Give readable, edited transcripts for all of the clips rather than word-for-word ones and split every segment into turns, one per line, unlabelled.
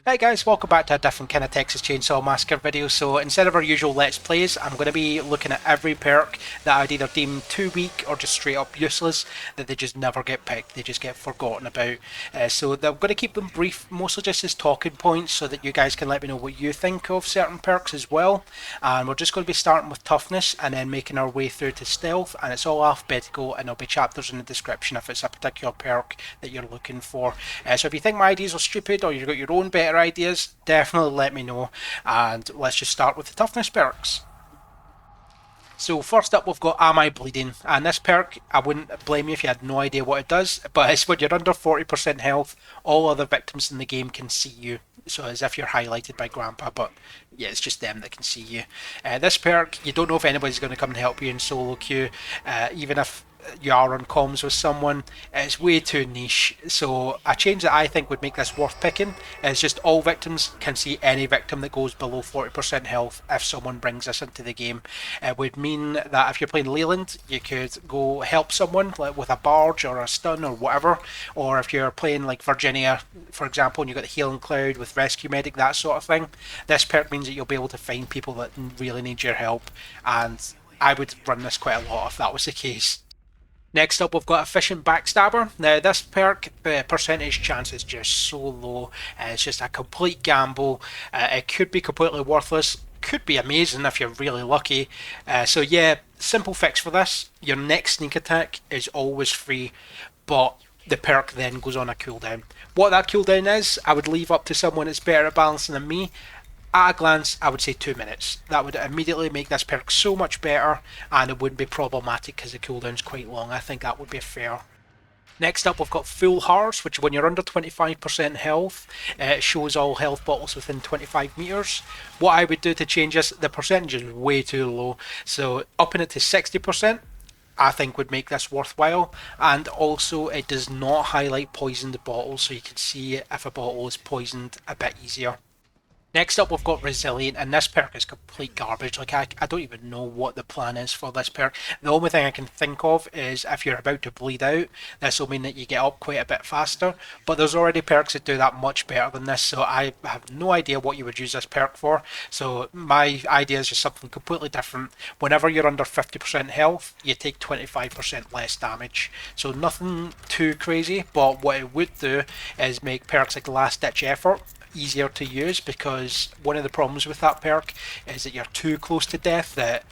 Hey guys, welcome back to a different kind of Texas Chainsaw Massacre video. So instead of our usual Let's Plays, I'm going to be looking at every perk that I'd either deem too weak or just straight up useless, that they just never get picked, they just get forgotten about. So I'm going to keep them brief, mostly just as talking points so that you guys can let me know what you think of certain perks as well. And we're just going to be starting with Toughness and then making our way through to Stealth, and it's all alphabetical and there'll be chapters in the description if it's a particular perk that you're looking for. So if you think my ideas are stupid or you've got your own better ideas, definitely let me know, and let's just start with the Toughness perks. So first up we've got Am I Bleeding, and this perk, I wouldn't blame you if you had no idea what it does, but it's when you're under 40% health, all other victims in the game can see you. So as if you're highlighted by Grandpa, but yeah, it's just them that can see you. This perk, you don't know if anybody's going to come and help you in solo queue, even if you are on comms with someone, it's way too niche. So a change that I think would make this worth picking is just all victims can see any victim that goes below 40% health if someone brings this into the game. It would mean that if you're playing Leyland, you could go help someone like with a barge or a stun or whatever, or if you're playing like Virginia, for example, and you've got the Healing Cloud with Rescue Medic, that sort of thing, this perk means that you'll be able to find people that really need your help, and I would run this quite a lot if that was the case. Next up, we've got Efficient Backstabber. Now, this perk, the percentage chance is just so low. It's just a complete gamble. It could be completely worthless. Could be amazing if you're really lucky. So yeah, simple fix for this. Your next sneak attack is always free, but the perk then goes on a cooldown. What that cooldown is, I would leave up to someone that's better at balancing than me. At a glance, I would say 2 minutes. That would immediately make this perk so much better, and it wouldn't be problematic because the cooldown's quite long. I think that would be fair. Next up, we've got Full Hearts, which when you're under 25% health, it shows all health bottles within 25 meters. What I would do to change this, the percentage is way too low, so upping it to 60%, I think would make this worthwhile, and also it does not highlight poisoned bottles, so you can see if a bottle is poisoned a bit easier. Next up, we've got Resilient, and this perk is complete garbage. Like, I don't even know what the plan is for this perk. The only thing I can think of is if you're about to bleed out, this will mean that you get up quite a bit faster, but there's already perks that do that much better than this, so I have no idea what you would use this perk for. So my idea is just something completely different. Whenever you're under 50% health, you take 25% less damage. So nothing too crazy, but what it would do is make perks like Last Ditch Effort easier to use, because one of the problems with that perk is that you're too close to death that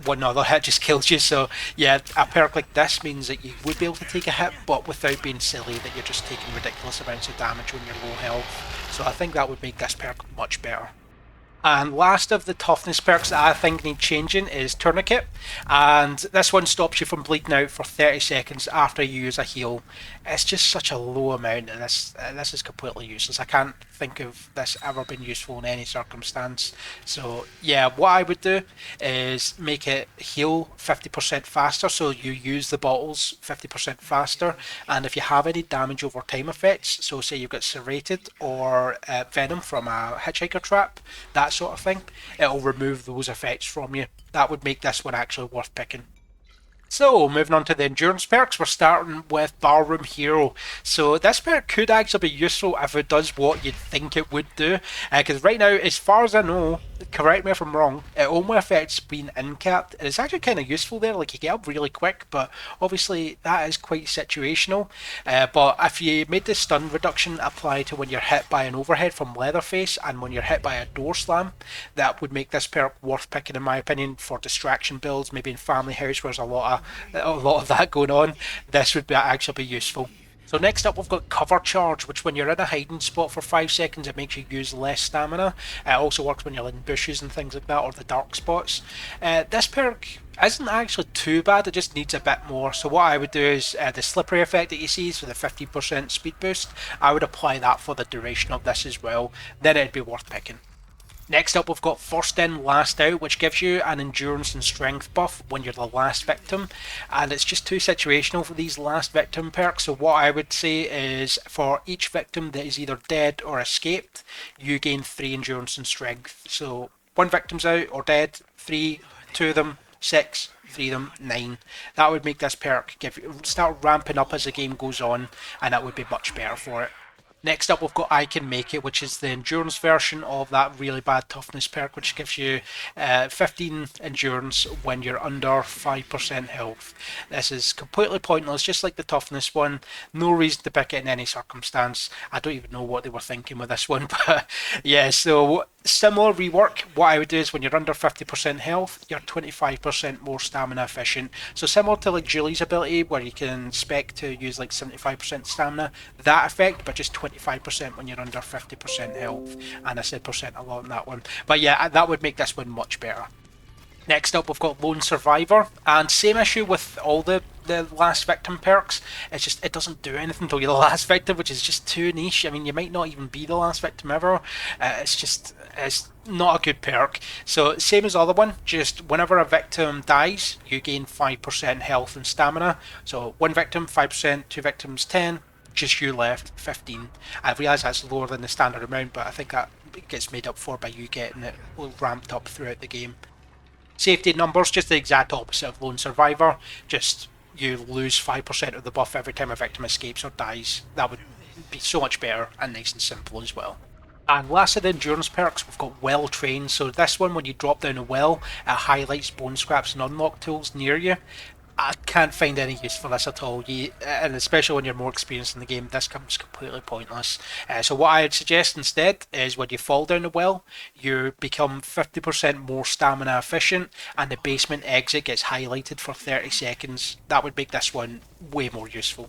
one other hit just kills you. So yeah, a perk like this means that you would be able to take a hit, but without being silly that you're just taking ridiculous amounts of damage when you're low health. So I think that would make this perk much better. And last of the Toughness perks that I think need changing is Tourniquet, and this one stops you from bleeding out for 30 seconds after you use a heal. It's just such a low amount, and this is completely useless. I can't think of this ever being useful in any circumstance. So yeah, what I would do is make it heal 50% faster, so you use the bottles 50% faster, and if you have any damage over time effects, so say you've got serrated or venom from a hitchhiker trap, that sort of thing, it'll remove those effects from you. That would make this one actually worth picking. So, moving on to the endurance perks, we're starting with Barroom Hero. So this perk could actually be useful if it does what you'd think it would do, because right now, as far as I know, correct me if I'm wrong, it only affects being incapped. It's actually kind of useful there, like you get up really quick, but obviously that is quite situational. But if you made the stun reduction apply to when you're hit by an overhead from Leatherface and when you're hit by a door slam, that would make this perk worth picking in my opinion for distraction builds, maybe in Family House where there's a lot of that going on. This would actually be useful. So next up we've got Cover Charge, which when you're in a hiding spot for 5 seconds it makes you use less stamina. It also works when you're in bushes and things like that, or the dark spots. This perk isn't actually too bad, it just needs a bit more. So what I would do is the slippery effect that you see, so the 50% speed boost, I would apply that for the duration of this as well, then it'd be worth picking. Next up we've got First In Last Out, which gives you an endurance and strength buff when you're the last victim, and it's just too situational for these last victim perks. So what I would say is for each victim that is either dead or escaped, you gain 3 endurance and strength. So one victim's out or dead, 3, 2 of them, 6, 3 of them, 9. That would make this perk start ramping up as the game goes on, and that would be much better for it. Next up, we've got I Can Make It, which is the endurance version of that really bad toughness perk, which gives you 15 endurance when you're under 5% health. This is completely pointless, just like the toughness one. No reason to pick it in any circumstance. I don't even know what they were thinking with this one, but yeah, so similar rework. What I would do is when you're under 50% health, you're 25% more stamina efficient. So similar to like Julie's ability, where you can spec to use like 75% stamina, that effect, but just 25% when you're under 50% health. And I said percent a lot on that one. But yeah, that would make this one much better. Next up, we've got Lone Survivor, and same issue with all the last victim perks. It's just, it doesn't do anything until you're the last victim, which is just too niche. I mean, you might not even be the last victim ever. It's not a good perk. So same as the other one, just whenever a victim dies, you gain 5% health and stamina. So one victim, 5%, two victims, 10, just you left, 15. I realise that's lower than the standard amount, but I think that gets made up for by you getting it ramped up throughout the game. Safety numbers, just the exact opposite of Lone Survivor, just you lose 5% of the buff every time a victim escapes or dies. That would be so much better and nice and simple as well. And last of the endurance perks, we've got Well Trained. So this one, when you drop down a well, it highlights bone scraps and unlock tools near you. I can't find any use for this at all, and especially when you're more experienced in the game, this comes completely pointless. So what I'd suggest instead is when you fall down the well, you become 50% more stamina efficient, and the basement exit gets highlighted for 30 seconds. That would make this one way more useful.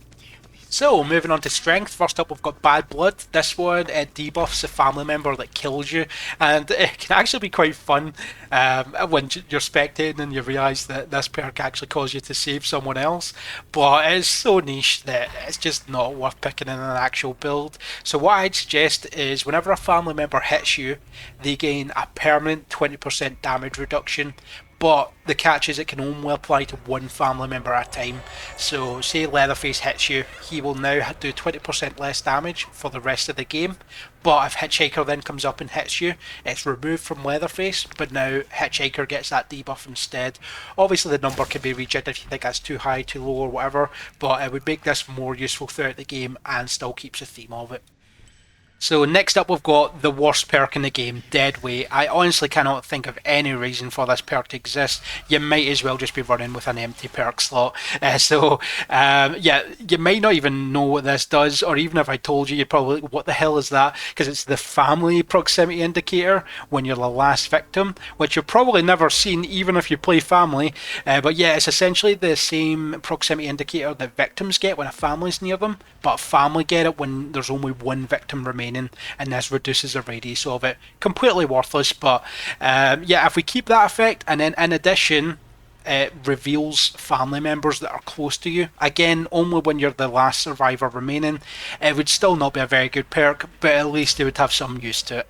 So, moving on to strength. First up, we've got Bad Blood. This one debuffs a family member that kills you, and it can actually be quite fun when you're spectating and you realise that this perk actually causes you to save someone else. But it's so niche that it's just not worth picking in an actual build. So what I'd suggest is whenever a family member hits you, they gain a permanent 20% damage reduction. But the catch is it can only apply to one family member at a time. So say Leatherface hits you, he will now do 20% less damage for the rest of the game. But if Hitchhiker then comes up and hits you, it's removed from Leatherface, but now Hitchhiker gets that debuff instead. Obviously the number can be rejigged if you think that's too high, too low or whatever, but it would make this more useful throughout the game and still keeps the theme of it. So next up we've got the worst perk in the game, Dead Weight. I honestly cannot think of any reason for this perk to exist. You might as well just be running with an empty perk slot. Yeah, you might not even know what this does, or even if I told you, you'd probably, what the hell is that? Because it's the family proximity indicator when you're the last victim, which you've probably never seen even if you play family. But yeah, it's essentially the same proximity indicator that victims get when a family's near them, but family get it when there's only one victim remaining, and this reduces the radius of it. Completely worthless, but yeah, if we keep that effect, and then in addition it reveals family members that are close to you, again only when you're the last survivor remaining, it would still not be a very good perk, but at least it would have some use to it.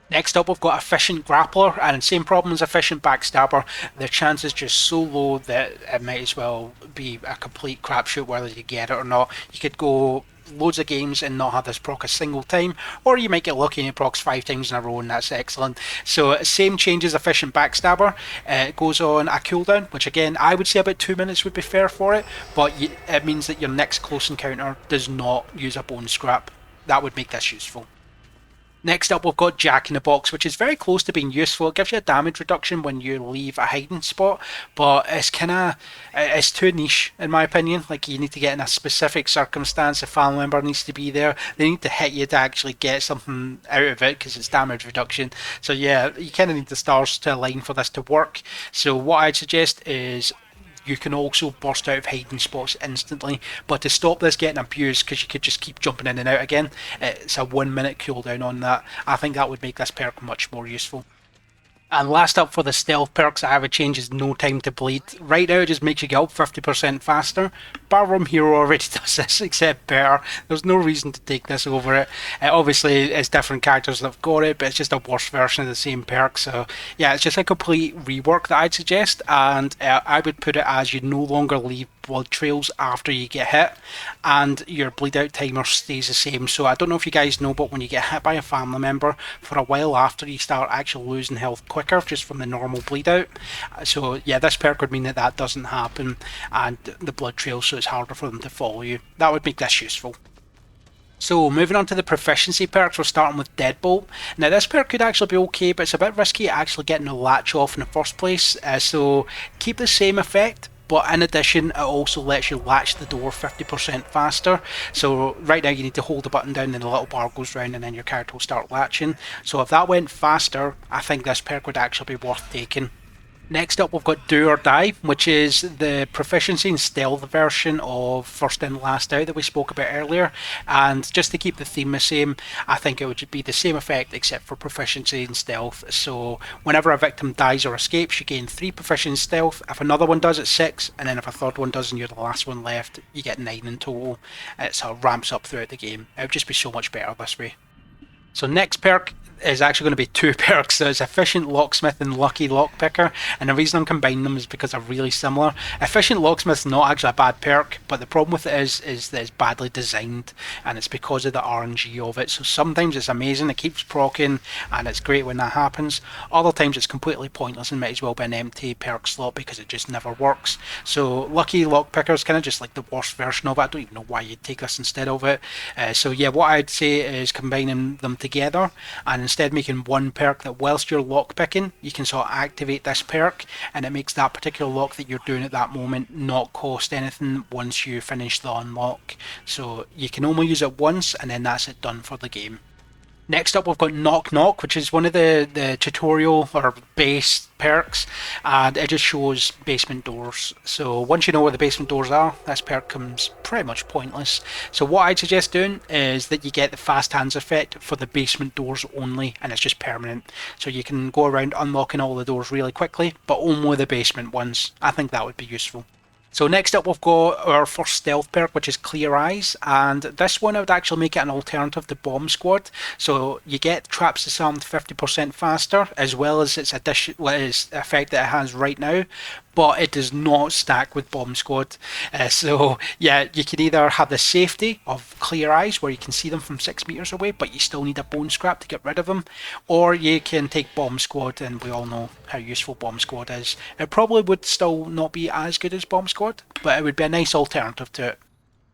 Next up we've got Efficient Grappler, and same problem as Efficient Backstabber, the chance is just so low that it might as well be a complete crapshoot whether you get it or not. You could go loads of games and not have this proc a single time, or you might get lucky and it procs 5 times in a row, and that's excellent. So same changes Efficient Backstabber, it goes on a cooldown, which again I would say about 2 minutes would be fair for it, but it means that your next close encounter does not use a bone scrap. That would make this useful. Next up we've got Jack in the Box, which is very close to being useful. It gives you a damage reduction when you leave a hiding spot, but it's too niche in my opinion. Like, you need to get in a specific circumstance, a family member needs to be there, they need to hit you to actually get something out of it because it's damage reduction. So yeah, you kind of need the stars to align for this to work. So what I'd suggest is you can also burst out of hiding spots instantly, but to stop this getting abused, because you could just keep jumping in and out again, it's a 1 minute cooldown on that. I think that would make this perk much more useful. And last up for the stealth perks, I have a change is No Time to Bleed. Right now it just makes you get up 50% faster. Barroom Hero already does this, except better. There's no reason to take this over it. Obviously it's different characters that have got it, but it's just a worse version of the same perk. So yeah, it's just a complete rework that I'd suggest, and I would put it as you no longer leave blood trails after you get hit, and your bleed out timer stays the same. So I don't know if you guys know, but when you get hit by a family member, for a while after you start actually losing health quicker just from the normal bleed out. So yeah, this perk would mean that that doesn't happen, and the blood trail, so it's harder for them to follow you. That would make this useful. So moving on to the proficiency perks, we're starting with Deadbolt. Now this perk could actually be okay, but it's a bit risky actually getting the latch off in the first place. So keep the same effect, but in addition it also lets you latch the door 50% faster. So right now you need to hold the button down and the little bar goes round and then your character will start latching. So if that went faster, I think this perk would actually be worth taking. Next up, we've got Do or Die, which is the proficiency and stealth version of First In, Last Out that we spoke about earlier. And just to keep the theme the same, I think it would be the same effect except for proficiency and stealth. So whenever a victim dies or escapes, you gain 3 proficiency and stealth. If another one does, it's 6. And then if a third one does and you're the last one left, you get 9 in total. It sort of ramps up throughout the game. It would just be so much better this way. So next perk is actually going to be 2 perks. So it's Efficient Locksmith and Lucky Lockpicker, and the reason I'm combining them is because they're really similar. Efficient Locksmith's not actually a bad perk, but the problem with it is that it's badly designed, and it's because of the RNG of it. So sometimes it's amazing, it keeps proccing, and it's great when that happens. Other times it's completely pointless and might as well be an empty perk slot because it just never works. So Lucky Lockpicker is kind of just like the worst version of it. I don't even know why you'd take this instead of it. So yeah, what I'd say is combining them together and instead making one perk that whilst you're lockpicking, you can sort of activate this perk, and it makes that particular lock that you're doing at that moment not cost anything once you finish the unlock. So you can only use it once, and then that's it done for the game. Next up, we've got Knock Knock, which is one of the tutorial or base perks, and it just shows basement doors. So once you know where the basement doors are, this perk comes pretty much pointless. So what I'd suggest doing is that you get the fast hands effect for the basement doors only, and it's just permanent. So you can go around unlocking all the doors really quickly, but only the basement ones. I think that would be useful. So next up we've got our first stealth perk, which is Clear Eyes, and this one I would actually make it an alternative to Bomb Squad. So you get traps disarmed 50% faster, as well as its effect that it has right now, but it does not stack with Bomb Squad. So yeah, you can either have the safety of Clear Eyes, where you can see them from 6 meters away, but you still need a bone scrap to get rid of them, or you can take Bomb Squad, and we all know how useful Bomb Squad is. It probably would still not be as good as Bomb Squad, but it would be a nice alternative to it.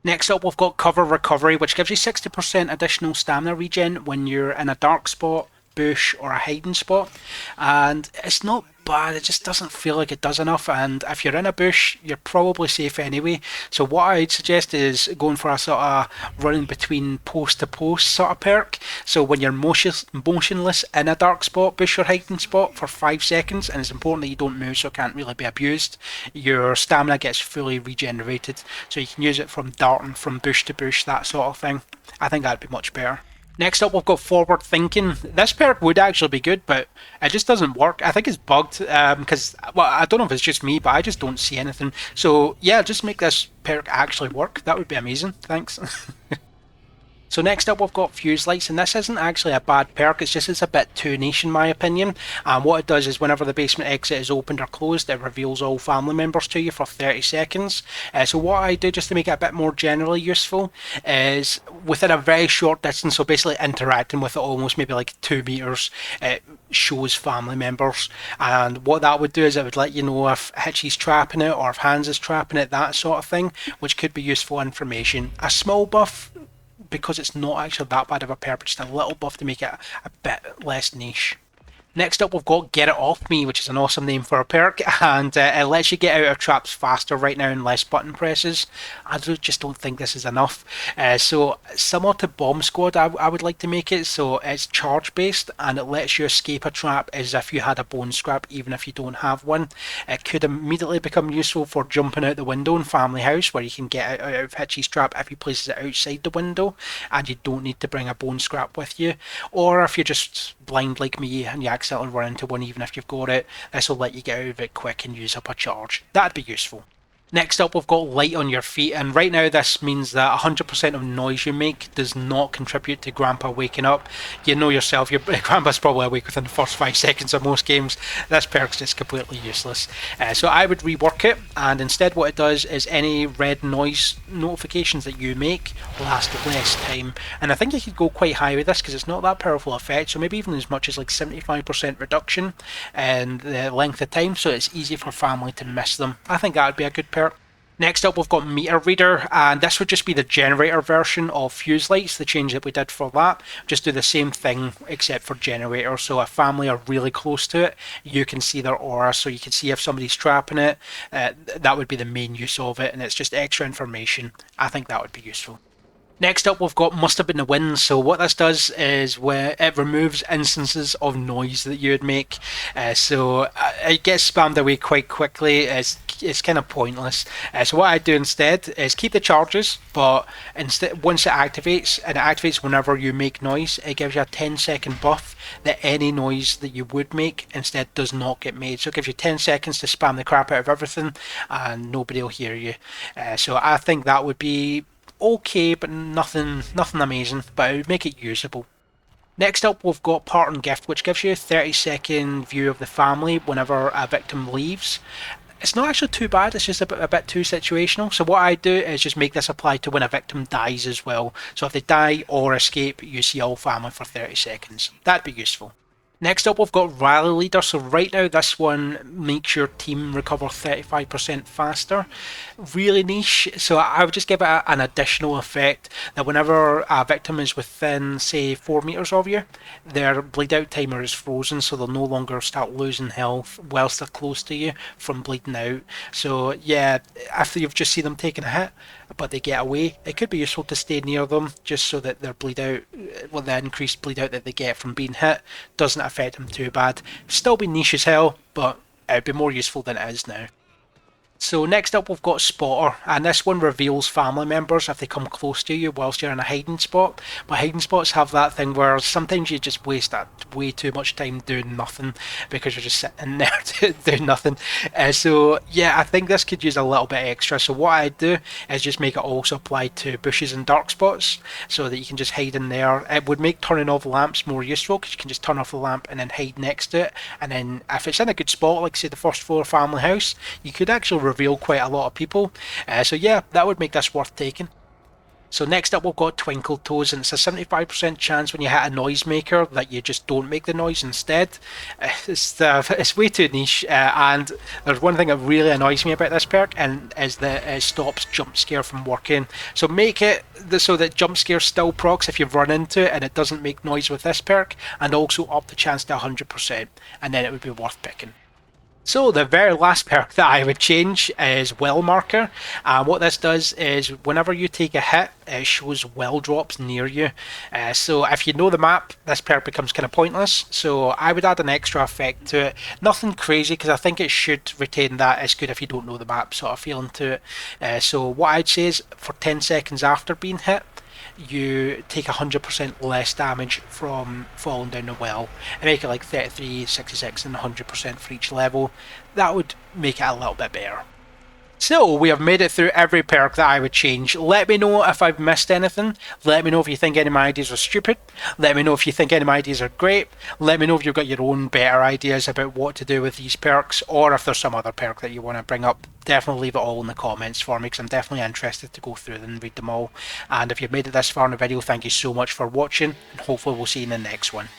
Next up, we've got Cover Recovery, which gives you 60% additional stamina regen when you're in a dark spot, bush, or a hiding spot, and it's not bad, it just doesn't feel like it does enough, and if you're in a bush you're probably safe anyway. So what I'd suggest is going for a sort of running between post to post sort of perk. So when you're motionless in a dark spot, bush, or hiding spot for 5 seconds, and it's important that you don't move so it can't really be abused, your stamina gets fully regenerated, so you can use it from darting from bush to bush, that sort of thing. I think that'd be much better. Next up, we've got Forward Thinking. This perk would actually be good, but it just doesn't work. I think it's bugged because, well, I don't know if it's just me, but I just don't see anything. So yeah, just make this perk actually work. That would be amazing. Thanks. So next up we've got Fuse Lights, and this isn't actually a bad perk, it's a bit too niche in my opinion. And what it does is whenever the basement exit is opened or closed, it reveals all family members to you for 30 seconds. So what I do just to make it a bit more generally useful is within a very short distance, so basically interacting with it almost maybe like 2 meters, it shows family members. And what that would do is it would let you know if Hitchy's trapping it or if Hans is trapping it, that sort of thing, which could be useful information. A small buff, because it's not actually that bad of a perk, but just a little buff to make it a bit less niche. Next up we've got Get It Off Me, which is an awesome name for a perk, and it lets you get out of traps faster right now and less button presses. I just don't think this is enough. So similar to Bomb Squad, I would like to make it so it's charge based and it lets you escape a trap as if you had a bone scrap even if you don't have one. It could immediately become useful for jumping out the window in Family House, where you can get out of Hitchy's trap if he places it outside the window and you don't need to bring a bone scrap with you. Or if you're just blind like me and you accidentally run into one even if you've got it, this will let you get out of it quick and use up a charge. That'd be useful. Next up we've got Light on Your Feet, and right now this means that 100% of noise you make does not contribute to Grandpa waking up. You know yourself, your Grandpa's probably awake within the first 5 seconds of most games. This perk's just completely useless. So I would rework it, and instead what it does is any red noise notifications that you make last less time. And I think you could go quite high with this because it's not that powerful effect, so maybe even as much as like 75% reduction in the length of time, so it's easy for family to miss them. I think that would be a good perk. Next up, we've got Meter Reader, and this would just be the generator version of Fuse Lights, the change that we did for that. Just do the same thing, except for generator. So if family are really close to it, you can see their aura, so you can see if somebody's trapping it. That would be the main use of it, and it's just extra information. I think that would be useful. Next up, we've got Must Have Been the Wind. So what this does is where it removes instances of noise that you would make. It gets spammed away quite quickly. It's kind of pointless. So what I do instead is keep the charges, but instead once it activates, and it activates whenever you make noise, it gives you a 10-second buff that any noise that you would make instead does not get made. So it gives you 10 seconds to spam the crap out of everything, and nobody will hear you. So I think that would be okay, but nothing amazing, but it would make it usable. Next up, we've got Parting Gift, which gives you a 30-second view of the family whenever a victim leaves. It's not actually too bad, it's just a bit too situational. So what I do is just make this apply to when a victim dies as well. So if they die or escape, you see all family for 30 seconds. That'd be useful. Next up, we've got Rally Leader. So right now, this one makes your team recover 35% faster. Really niche. So I would just give it an additional effect that whenever a victim is within, say, 4 meters of you, their bleed out timer is frozen, so they'll no longer start losing health whilst they're close to you from bleeding out. So yeah, after you've just seen them taking a hit, but they get away, it could be useful to stay near them just so that their bleed out, well, the increased bleed out that they get from being hit doesn't affect them too bad. Still be niche as hell, but it would be more useful than it is now. So next up, we've got Spotter, and this one reveals family members if they come close to you whilst you're in a hiding spot. But hiding spots have that thing where sometimes you just waste way too much time doing nothing because you're just sitting there doing nothing. So yeah, I think this could use a little bit extra. So what I do is just make it also apply to bushes and dark spots so that you can just hide in there. It would make turning off lamps more useful because you can just turn off the lamp and then hide next to it. And then if it's in a good spot, like say the first floor family house, you could actually reveal quite a lot of people. So yeah, that would make this worth taking. So next up, we've got Twinkle Toes, and it's a 75% chance when you hit a noisemaker that you just don't make the noise instead. It's way too niche, and there's one thing that really annoys me about this perk, and is that it stops jump scare from working. So make it so that jump scare still procs if you've run into it and it doesn't make noise with this perk, and also up the chance to 100%, and then it would be worth picking. So the very last perk that I would change is Well Marker. What this does is whenever you take a hit, it shows well drops near you. So if you know the map, this perk becomes kind of pointless. So I would add an extra effect to it. Nothing crazy, because I think it should retain that it's good if you don't know the map sort of feeling to it. So what I'd say is for 10 seconds after being hit, you take 100% less damage from falling down the well, and make it like 33, 66 and 100% for each level. That would make it a little bit better. So we have made it through every perk that I would change. Let me know if I've missed anything. Let me know if you think any of my ideas are stupid. Let me know if you think any of my ideas are great. Let me know if you've got your own better ideas about what to do with these perks, or if there's some other perk that you want to bring up. Definitely leave it all in the comments for me, because I'm definitely interested to go through them and read them all. And if you've made it this far in the video, thank you so much for watching, and hopefully we'll see you in the next one.